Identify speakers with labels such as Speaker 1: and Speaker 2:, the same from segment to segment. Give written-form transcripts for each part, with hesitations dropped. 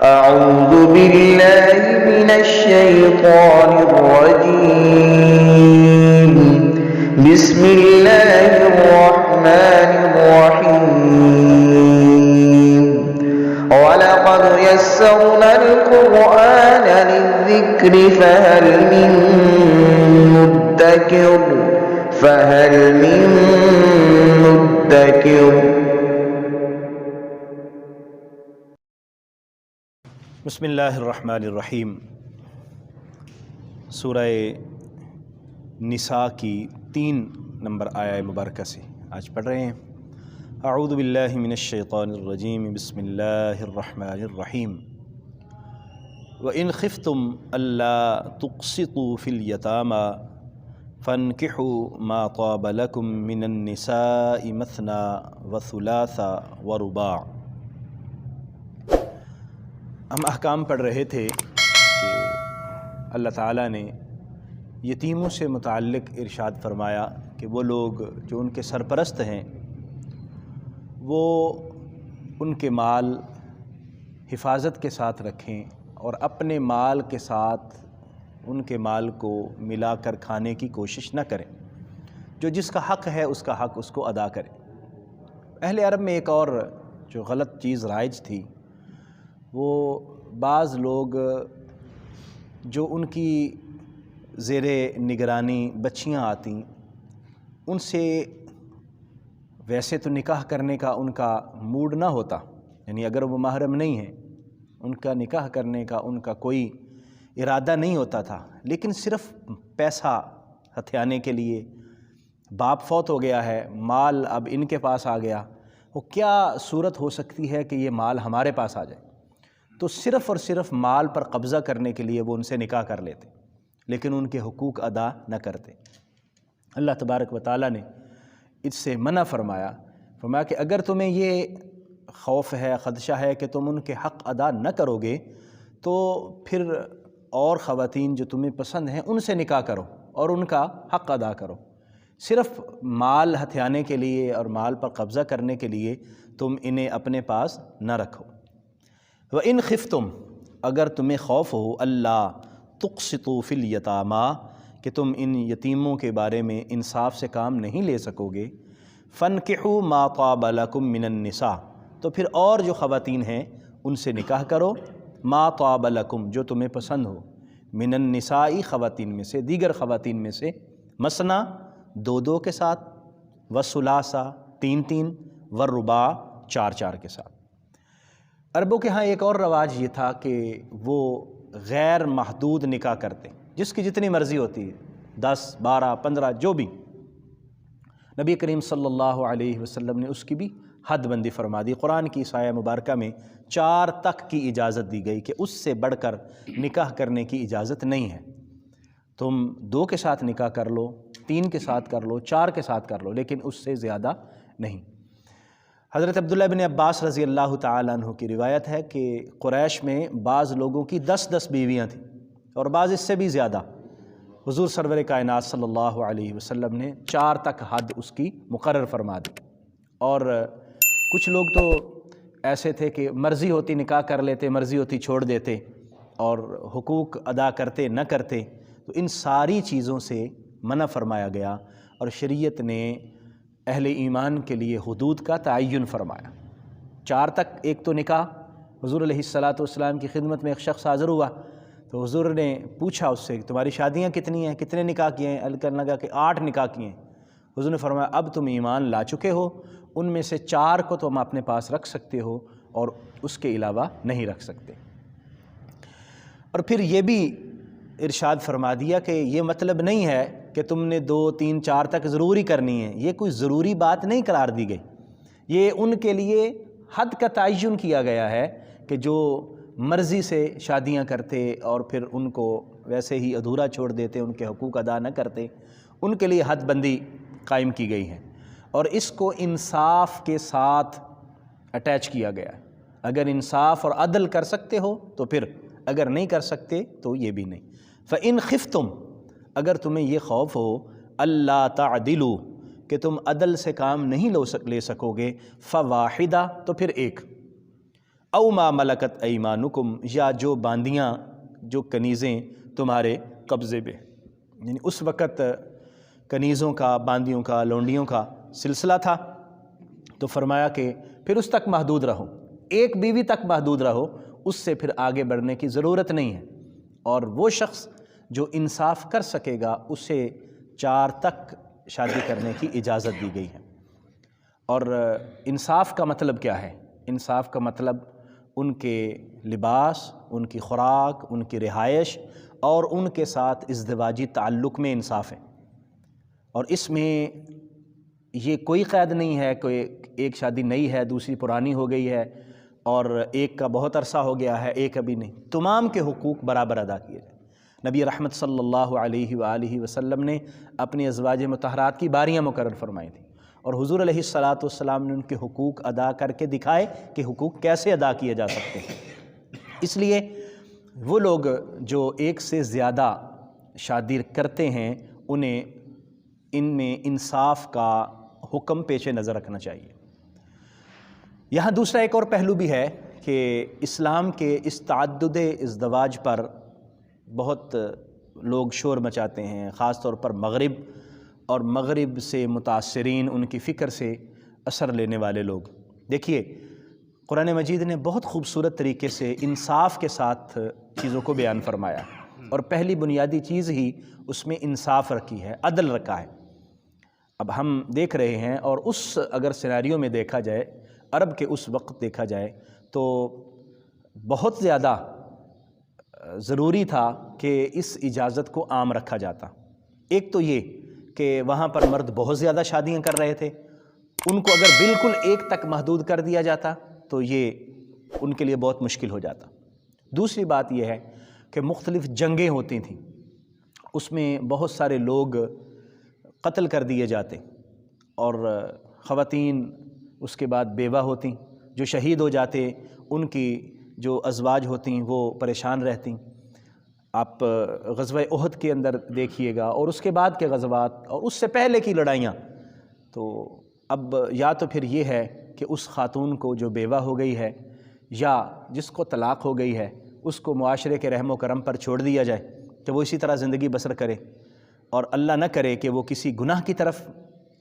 Speaker 1: أعوذ بالله من الشيطان الرجيم. بسم الله الرحمن الرحيم. ولقد يسرنا القرآن للذكر فهل من مدكر.
Speaker 2: بسم اللہ الرحمن الرحیم. سورہ نساء کی 3 نمبر آیہ مبارکہ سے آج پڑھ رہے ہیں. اعوذ باللہ من الشیطان الرجیم. بسم اللہ الرحمن الرحیم. وَإِنْ خِفْتُمْ أَلَّا تُقْسِطُوا فِي الْيَتَامَى فَانكِحُوا مَا طَابَ لَكُم مِّنَ النِّسَاءِ مَثْنَىٰ وَثُلَاثَ وَرُبَاعَ. ہم احکام پڑھ رہے تھے کہ اللہ تعالیٰ نے یتیموں سے متعلق ارشاد فرمایا کہ وہ لوگ جو ان کے سرپرست ہیں وہ ان کے مال حفاظت کے ساتھ رکھیں اور اپنے مال کے ساتھ ان کے مال کو ملا کر کھانے کی کوشش نہ کریں. جو جس کا حق ہے اس کا حق اس کو ادا کریں. اہل عرب میں ایک اور جو غلط چیز رائج تھی، وہ بعض لوگ جو ان کی زیر نگرانی بچیاں آتیں ان سے ویسے تو نکاح کرنے کا ان کا موڈ نہ ہوتا، یعنی اگر وہ محرم نہیں ہیں ان کا نکاح کرنے کا ان کا کوئی ارادہ نہیں ہوتا تھا، لیکن صرف پیسہ ہتھیانے کے لیے باپ فوت ہو گیا ہے، مال اب ان کے پاس آ گیا، وہ کیا صورت ہو سکتی ہے کہ یہ مال ہمارے پاس آ جائے، تو صرف اور صرف مال پر قبضہ کرنے کے لیے وہ ان سے نکاح کر لیتے لیکن ان کے حقوق ادا نہ کرتے. اللہ تبارک و تعالیٰ نے اس سے منع فرمایا کہ اگر تمہیں یہ خوف ہے، خدشہ ہے کہ تم ان کے حق ادا نہ کرو گے تو پھر اور خواتین جو تمہیں پسند ہیں ان سے نکاح کرو اور ان کا حق ادا کرو. صرف مال ہتھیانے کے لیے اور مال پر قبضہ کرنے کے لیے تم انہیں اپنے پاس نہ رکھو. وَإِنْ خِفْتُمْ، اگر تمہیں خوف ہو، اللہ تُقْسِطُوا فِي الْيَتَامَى، کہ تم ان یتیموں کے بارے میں انصاف سے کام نہیں لے سکو گے، فَانْكِحُوا مَا طَابَ لَكُم مِّنَ النِّسَاءِ، تو پھر اور جو خواتین ہیں ان سے نکاح کرو، مَا طَابَ لَكُم، جو تمہیں پسند ہو، مِّنَ النِّسَاءِ، خواتین میں سے، دیگر خواتین میں سے، مثنیٰ 2 کے ساتھ، وثلاثہ 3 والرباع 4 کے ساتھ. عربوں کے ہاں ایک اور رواج یہ تھا کہ وہ غیر محدود نکاح کرتے، جس کی جتنی مرضی ہوتی ہے، 10 12 15 جو بھی. نبی کریم صلی اللہ علیہ وسلم نے اس کی بھی حد بندی فرما دی. قرآن کی اس آیہ مبارکہ میں 4 تک کی اجازت دی گئی کہ اس سے بڑھ کر نکاح کرنے کی اجازت نہیں ہے. تم 2 کے ساتھ نکاح کر لو، 3 کے ساتھ کر لو، 4 کے ساتھ کر لو، لیکن اس سے زیادہ نہیں. حضرت عبداللہ بن عباس رضی اللہ تعالیٰ عنہ کی روایت ہے کہ قریش میں بعض لوگوں کی 10 بیویاں تھیں اور بعض اس سے بھی زیادہ. حضور سرور کائنات صلی اللہ علیہ وسلم نے 4 تک حد اس کی مقرر فرما دی. اور کچھ لوگ تو ایسے تھے کہ مرضی ہوتی نکاح کر لیتے، مرضی ہوتی چھوڑ دیتے اور حقوق ادا کرتے نہ کرتے. تو ان ساری چیزوں سے منع فرمایا گیا اور شریعت نے اہل ایمان کے لیے حدود کا تعین فرمایا. 4 تک ایک تو نکاح. حضور علیہ السلام کی خدمت میں ایک شخص حاضر ہوا تو حضور نے پوچھا اس سے کہ تمہاری شادیاں کتنی ہیں، کتنے نکاح کیے ہیں؟ کہنے لگا کہ 8 نکاح کیے ہیں. حضور نے فرمایا اب تم ایمان لا چکے ہو، ان میں سے 4 کو تم اپنے پاس رکھ سکتے ہو اور اس کے علاوہ نہیں رکھ سکتے. اور پھر یہ بھی ارشاد فرما دیا کہ یہ مطلب نہیں ہے کہ تم نے 2 3 4 تک ضروری کرنی ہے. یہ کوئی ضروری بات نہیں قرار دی گئی، یہ ان کے لیے حد کا تعین کیا گیا ہے کہ جو مرضی سے شادیاں کرتے اور پھر ان کو ویسے ہی ادھورا چھوڑ دیتے، ان کے حقوق ادا نہ کرتے، ان کے لیے حد بندی قائم کی گئی ہے. اور اس کو انصاف کے ساتھ اٹیچ کیا گیا ہے. اگر انصاف اور عدل کر سکتے ہو تو پھر، اگر نہیں کر سکتے تو یہ بھی نہیں. فَإِنْ خِفْتُمْ، اگر تمہیں یہ خوف ہو، اللہ تعدلوا، کہ تم عدل سے کام نہیں لے سکو گے، فواحدہ، تو پھر ایک. او ما ملکت ایمانکم، یا جو باندیاں، جو کنیزیں تمہارے قبضے میں، یعنی اس وقت کنیزوں کا، باندیوں کا، لونڈیوں کا سلسلہ تھا، تو فرمایا کہ پھر اس تک محدود رہو، ایک بیوی تک محدود رہو، اس سے پھر آگے بڑھنے کی ضرورت نہیں ہے۔ اور وہ شخص جو انصاف کر سکے گا اسے 4 تک شادی کرنے کی اجازت دی گئی ہے۔ اور انصاف کا مطلب کیا ہے؟ انصاف کا مطلب ان کے لباس، ان کی خوراک، ان کی رہائش اور ان کے ساتھ ازدواجی تعلق میں انصاف ہے۔ اور اس میں یہ کوئی قید نہیں ہے کہ ایک شادی نئی ہے، دوسری پرانی ہو گئی ہے، اور ایک کا بہت عرصہ ہو گیا ہے، ایک ابھی نہیں۔ تمام کے حقوق برابر ادا کیے جائیں۔ نبی رحمت صلی اللہ علیہ وآلہ وسلم نے اپنی ازواج مطہرات کی باریاں مقرر فرمائی تھیں، اور حضور علیہ الصلاۃ نے ان کے حقوق ادا کر کے دکھائے کہ حقوق کیسے ادا کیے جا سکتے ہیں۔ اس لیے وہ لوگ جو ایک سے زیادہ شادی کرتے ہیں انہیں ان میں انصاف کا حکم پیش نظر رکھنا چاہیے۔ یہاں دوسرا ایک اور پہلو بھی ہے کہ اسلام کے اس تعدد ازدواج پر بہت لوگ شور مچاتے ہیں، خاص طور پر مغرب اور مغرب سے متاثرین، ان کی فکر سے اثر لینے والے لوگ۔ دیکھیے قرآن مجید نے بہت خوبصورت طریقے سے انصاف کے ساتھ چیزوں کو بیان فرمایا، اور پہلی بنیادی چیز ہی اس میں انصاف رکھی ہے، عدل رکھا ہے۔ اب ہم دیکھ رہے ہیں، اور اس اگر سیناریو میں دیکھا جائے، عرب کے اس وقت دیکھا جائے تو بہت زیادہ ضروری تھا کہ اس اجازت کو عام رکھا جاتا۔ ایک تو یہ کہ وہاں پر مرد بہت زیادہ شادیاں کر رہے تھے، ان کو اگر بالکل ایک تک محدود کر دیا جاتا تو یہ ان کے لیے بہت مشکل ہو جاتا۔ دوسری بات یہ ہے کہ مختلف جنگیں ہوتی تھیں، اس میں بہت سارے لوگ قتل کر دیے جاتے، اور خواتین اس کے بعد بیوہ ہوتیں، جو شہید ہو جاتے ان کی جو ازواج ہوتیں وہ پریشان رہتیں۔ آپ غزوہ احد کے اندر دیکھیے گا، اور اس کے بعد کے غزوات اور اس سے پہلے کی لڑائیاں، تو اب یا تو پھر یہ ہے کہ اس خاتون کو جو بیوہ ہو گئی ہے یا جس کو طلاق ہو گئی ہے اس کو معاشرے کے رحم و کرم پر چھوڑ دیا جائے کہ وہ اسی طرح زندگی بسر کرے، اور اللہ نہ کرے کہ وہ کسی گناہ کی طرف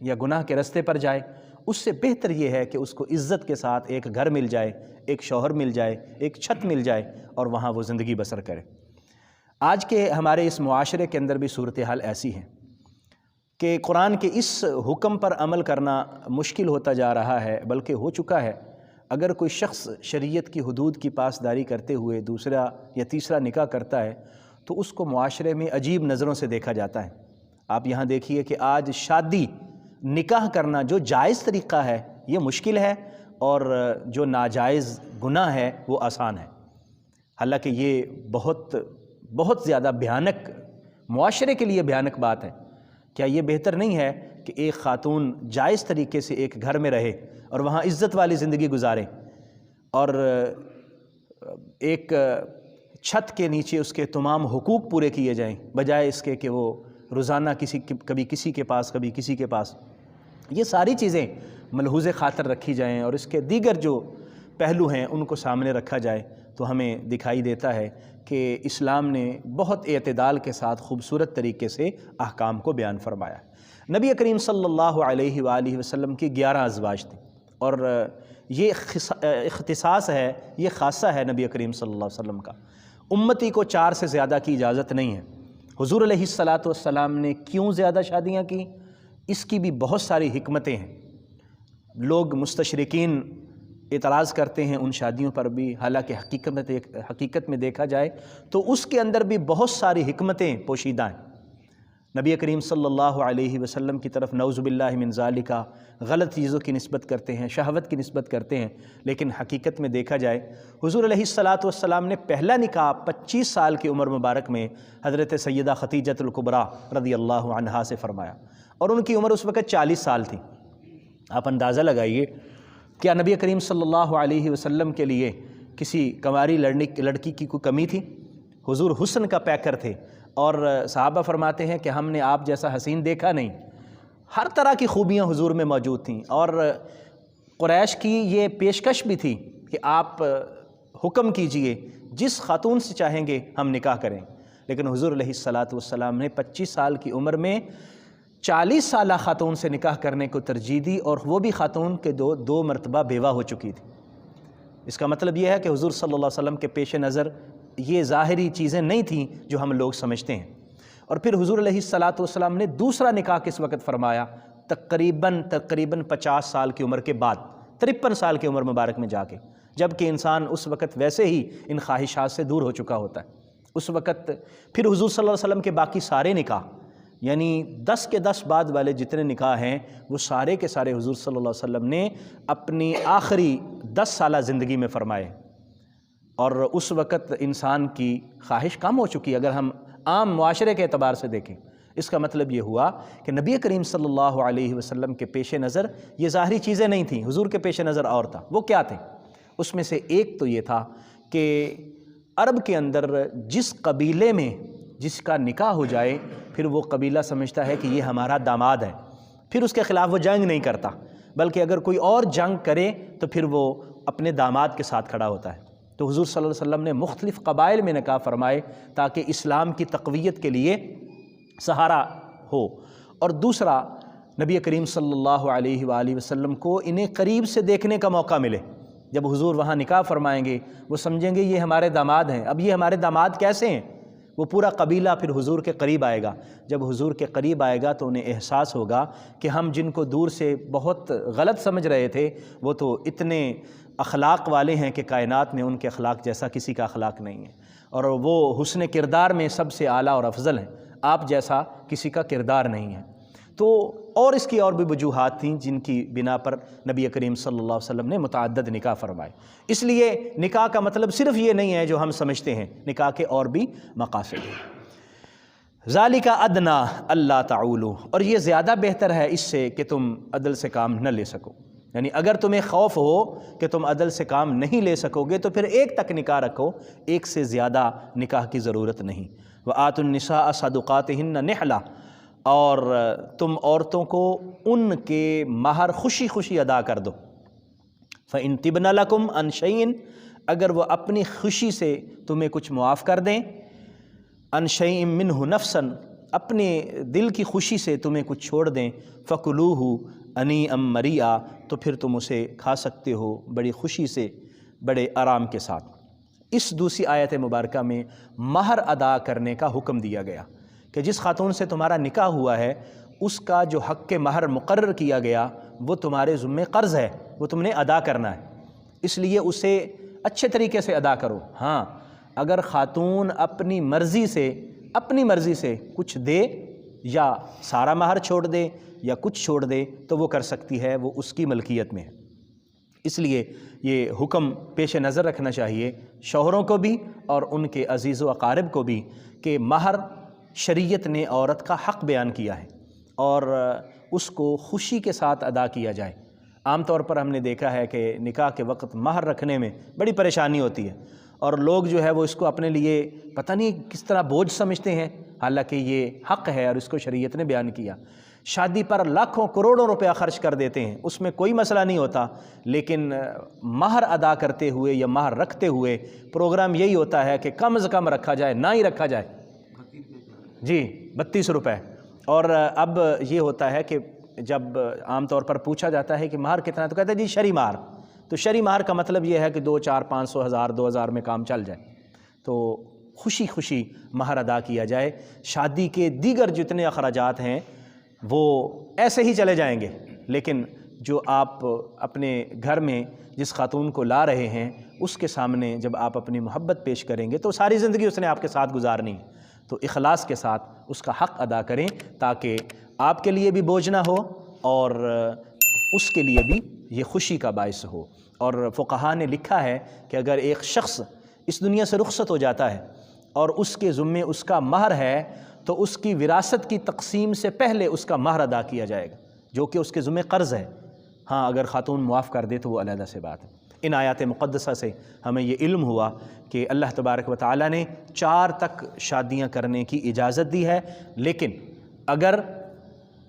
Speaker 2: یا گناہ کے رستے پر جائے۔ اس سے بہتر یہ ہے کہ اس کو عزت کے ساتھ ایک گھر مل جائے، ایک شوہر مل جائے، ایک چھت مل جائے، اور وہاں وہ زندگی بسر کرے۔ آج کے ہمارے اس معاشرے کے اندر بھی صورتحال ایسی ہے کہ قرآن کے اس حکم پر عمل کرنا مشکل ہوتا جا رہا ہے، بلکہ ہو چکا ہے۔ اگر کوئی شخص شریعت کی حدود کی پاسداری کرتے ہوئے دوسرا یا تیسرا نکاح کرتا ہے تو اس کو معاشرے میں عجیب نظروں سے دیکھا جاتا ہے۔ آپ یہاں دیکھیے کہ آج شادی، نکاح کرنا جو جائز طریقہ ہے یہ مشکل ہے، اور جو ناجائز گناہ ہے وہ آسان ہے۔ حالانکہ یہ بہت زیادہ بھیانک، معاشرے کے لیے بھیانک بات ہے۔ کیا یہ بہتر نہیں ہے کہ ایک خاتون جائز طریقے سے ایک گھر میں رہے اور وہاں عزت والی زندگی گزارے، اور ایک چھت کے نیچے اس کے تمام حقوق پورے کیے جائیں، بجائے اس کے کہ وہ روزانہ کبھی کسی کے پاس کبھی کسی کے پاس؟ یہ ساری چیزیں ملحوظ خاطر رکھی جائیں، اور اس کے دیگر جو پہلو ہیں ان کو سامنے رکھا جائے تو ہمیں دکھائی دیتا ہے کہ اسلام نے بہت اعتدال کے ساتھ خوبصورت طریقے سے احکام کو بیان فرمایا۔ نبی کریم صلی اللہ علیہ وآلہ وسلم کی 11 ازواج تھیں، اور یہ اختصاص ہے، یہ خاصہ ہے نبی کریم صلی اللہ علیہ وسلم کا۔ امتی کو 4 سے زیادہ کی اجازت نہیں ہے۔ حضور علیہ الصلاۃ نے کیوں زیادہ شادیاں کی؟ اس کی بھی بہت ساری حکمتیں ہیں۔ لوگ مستشرقین اعتراض کرتے ہیں ان شادیوں پر بھی، حالانکہ حقیقت میں دیکھا جائے تو اس کے اندر بھی بہت ساری حکمتیں پوشیدہ ہیں۔ نبی کریم صلی اللہ علیہ وسلم کی طرف نعوذ باللہ من ذالک غلط چیزوں کی نسبت کرتے ہیں، شہوت کی نسبت کرتے ہیں، لیکن حقیقت میں دیکھا جائے حضور علیہ الصلاۃ نے پہلا نکاح 25 سال کی عمر مبارک میں حضرت سیدہ خدیجۃ الکبریٰ رضی اللہ عنہا سے فرمایا، اور ان کی عمر اس وقت 40 سال تھی۔ آپ اندازہ لگائیے، کیا نبی کریم صلی اللہ علیہ وسلم کے لیے کسی کنواری لڑکی کی کوئی کمی تھی؟ حضور حسن کا پیکر تھے، اور صحابہ فرماتے ہیں کہ ہم نے آپ جیسا حسین دیکھا نہیں۔ ہر طرح کی خوبیاں حضور میں موجود تھیں، اور قریش کی یہ پیشکش بھی تھی کہ آپ حکم کیجئے جس خاتون سے چاہیں گے ہم نکاح کریں، لیکن حضور علیہ الصلاۃ والسلام نے 25 سال کی عمر میں 40 سالہ خاتون سے نکاح کرنے کو ترجیح دی، اور وہ بھی خاتون کے دو مرتبہ بیوہ ہو چکی تھی۔ اس کا مطلب یہ ہے کہ حضور صلی اللہ علیہ وسلم کے پیش نظر یہ ظاہری چیزیں نہیں تھیں جو ہم لوگ سمجھتے ہیں۔ اور پھر حضور علیہ الصلاۃ والسلام نے دوسرا نکاح کس وقت فرمایا؟ تقریباً 50 سال کی عمر کے بعد، 53 سال کی عمر مبارک میں جا کے، جب کہ انسان اس وقت ویسے ہی ان خواہشات سے دور ہو چکا ہوتا ہے۔ اس وقت پھر حضور صلی اللہ علیہ وسلم کے باقی سارے نکاح، یعنی 10 کے 10 بعد والے جتنے نکاح ہیں، وہ سارے کے سارے حضور صلی اللہ علیہ وسلم نے اپنی آخری 10 سالہ زندگی میں فرمائے، اور اس وقت انسان کی خواہش کم ہو چکی۔ اگر ہم عام معاشرے کے اعتبار سے دیکھیں، اس کا مطلب یہ ہوا کہ نبی کریم صلی اللہ علیہ وسلم کے پیش نظر یہ ظاہری چیزیں نہیں تھیں، حضور کے پیش نظر اور تھا۔ وہ کیا تھے؟ اس میں سے ایک تو یہ تھا کہ عرب کے اندر جس قبیلے میں جس کا نکاح ہو جائے، پھر وہ قبیلہ سمجھتا ہے کہ یہ ہمارا داماد ہے، پھر اس کے خلاف وہ جنگ نہیں کرتا، بلکہ اگر کوئی اور جنگ کرے تو پھر وہ اپنے داماد کے ساتھ کھڑا ہوتا ہے۔ تو حضور صلی اللہ علیہ وسلم نے مختلف قبائل میں نکاح فرمائے تاکہ اسلام کی تقویت کے لیے سہارا ہو۔ اور دوسرا، نبی کریم صلی اللہ علیہ وآلہ وسلم کو انہیں قریب سے دیکھنے کا موقع ملے۔ جب حضور وہاں نکاح فرمائیں گے، وہ سمجھیں گے یہ ہمارے داماد ہیں۔ اب یہ ہمارے داماد کیسے ہیں؟ وہ پورا قبیلہ پھر حضور کے قریب آئے گا۔ جب حضور کے قریب آئے گا تو انہیں احساس ہوگا کہ ہم جن کو دور سے بہت غلط سمجھ رہے تھے، وہ تو اتنے اخلاق والے ہیں کہ کائنات میں ان کے اخلاق جیسا کسی کا اخلاق نہیں ہے، اور وہ حسن کردار میں سب سے اعلیٰ اور افضل ہیں، آپ جیسا کسی کا کردار نہیں ہے۔ تو اور اس کی اور بھی وجوہات تھیں جن کی بنا پر نبی کریم صلی اللہ علیہ وسلم نے متعدد نکاح فرمائے۔ اس لیے نکاح کا مطلب صرف یہ نہیں ہے جو ہم سمجھتے ہیں، نکاح کے اور بھی مقاصد ہیں۔ ذالک ادنی اللہ تعولوا، اور یہ زیادہ بہتر ہے اس سے کہ تم عدل سے کام نہ لے سکو، یعنی اگر تمہیں خوف ہو کہ تم عدل سے کام نہیں لے سکو گے تو پھر ایک تک نکاح رکھو، ایک سے زیادہ نکاح کی ضرورت نہیں۔ وآتوا النساء صدقاتہن نحلہ، اور تم عورتوں کو ان کے مہر خوشی خوشی ادا کر دو۔ فإن طبن لکم عن شیء، اگر وہ اپنی خوشی سے تمہیں کچھ معاف کر دیں، عن شیء منہ نفسا، اپنے دل کی خوشی سے تمہیں کچھ چھوڑ دیں، فکلوہ ہنیئا مریئا، تو پھر تم اسے کھا سکتے ہو بڑی خوشی سے، بڑے آرام کے ساتھ۔ اس دوسری آیت مبارکہ میں مہر ادا کرنے کا حکم دیا گیا کہ جس خاتون سے تمہارا نکاح ہوا ہے اس کا جو حق کے مہر مقرر کیا گیا وہ تمہارے ذمے قرض ہے، وہ تم نے ادا کرنا ہے، اس لیے اسے اچھے طریقے سے ادا کرو۔ ہاں، اگر خاتون اپنی مرضی سے کچھ دے، یا سارا مہر چھوڑ دے یا کچھ چھوڑ دے تو وہ کر سکتی ہے، وہ اس کی ملکیت میں ہے۔ اس لیے یہ حکم پیش نظر رکھنا چاہیے شوہروں کو بھی اور ان کے عزیز و اقارب کو بھی کہ مہر شریعت نے عورت کا حق بیان کیا ہے اور اس کو خوشی کے ساتھ ادا کیا جائے۔ عام طور پر ہم نے دیکھا ہے کہ نکاح کے وقت مہر رکھنے میں بڑی پریشانی ہوتی ہے، اور لوگ جو ہے وہ اس کو اپنے لیے پتہ نہیں کس طرح بوجھ سمجھتے ہیں، حالانکہ یہ حق ہے اور اس کو شریعت نے بیان کیا۔ شادی پر لاکھوں کروڑوں روپیہ خرچ کر دیتے ہیں، اس میں کوئی مسئلہ نہیں ہوتا، لیکن مہر ادا کرتے ہوئے یا مہر رکھتے ہوئے پروگرام یہی ہوتا ہے کہ کم از کم رکھا جائے، نہ ہی رکھا جائے۔ جی 32 روپے۔ اور اب یہ ہوتا ہے کہ جب عام طور پر پوچھا جاتا ہے کہ مہر کتنا ہے تو کہتے ہیں جی شرعی مہر۔ تو شرعی مہر کا مطلب یہ ہے کہ 2، 4، 500، 1000، 2000 میں کام چل جائے، تو خوشی خوشی مہر ادا کیا جائے۔ شادی کے دیگر جتنے اخراجات ہیں وہ ایسے ہی چلے جائیں گے، لیکن جو آپ اپنے گھر میں جس خاتون کو لا رہے ہیں اس کے سامنے جب آپ اپنی محبت پیش کریں گے تو ساری زندگی اس نے آپ کے ساتھ گزارنی ہے، تو اخلاص کے ساتھ اس کا حق ادا کریں تاکہ آپ کے لیے بھی بوجھ نہ ہو اور اس کے لیے بھی یہ خوشی کا باعث ہو۔ اور فقہاء نے لکھا ہے کہ اگر ایک شخص اس دنیا سے رخصت ہو جاتا ہے اور اس کے ذمے اس کا مہر ہے تو اس کی وراثت کی تقسیم سے پہلے اس کا مہر ادا کیا جائے گا، جو کہ اس کے ذمے قرض ہے۔ ہاں، اگر خاتون معاف کر دے تو وہ علیحدہ سے بات ہے۔ ان آیات مقدسہ سے ہمیں یہ علم ہوا کہ اللہ تبارک و تعالیٰ نے 4 تک شادیاں کرنے کی اجازت دی ہے، لیکن اگر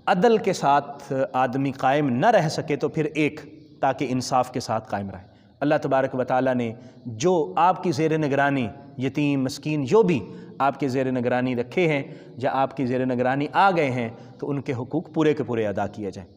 Speaker 2: عدل کے ساتھ آدمی قائم نہ رہ سکے تو پھر 1، تاکہ انصاف کے ساتھ قائم رہے۔ اللہ تبارک و تعالیٰ نے جو آپ کی زیر نگرانی یتیم مسکین جو بھی آپ کے زیر نگرانی رکھے ہیں یا آپ کی زیر نگرانی آ گئے ہیں تو ان کے حقوق پورے کے پورے ادا کیے جائیں۔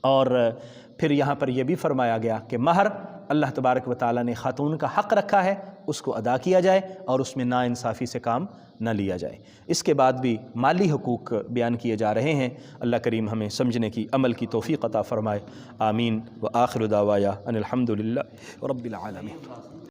Speaker 2: اور پھر یہاں پر یہ بھی فرمایا گیا کہ مہر اللہ تبارک و تعالیٰ نے خاتون کا حق رکھا ہے، اس کو ادا کیا جائے اور اس میں ناانصافی سے کام نہ لیا جائے۔ اس کے بعد بھی مالی حقوق بیان کیے جا رہے ہیں۔ اللہ کریم ہمیں سمجھنے کی عمل کی توفیق عطا فرمائے۔ آمین۔ وآخر دعوایا ان الحمد للہ رب العالمین۔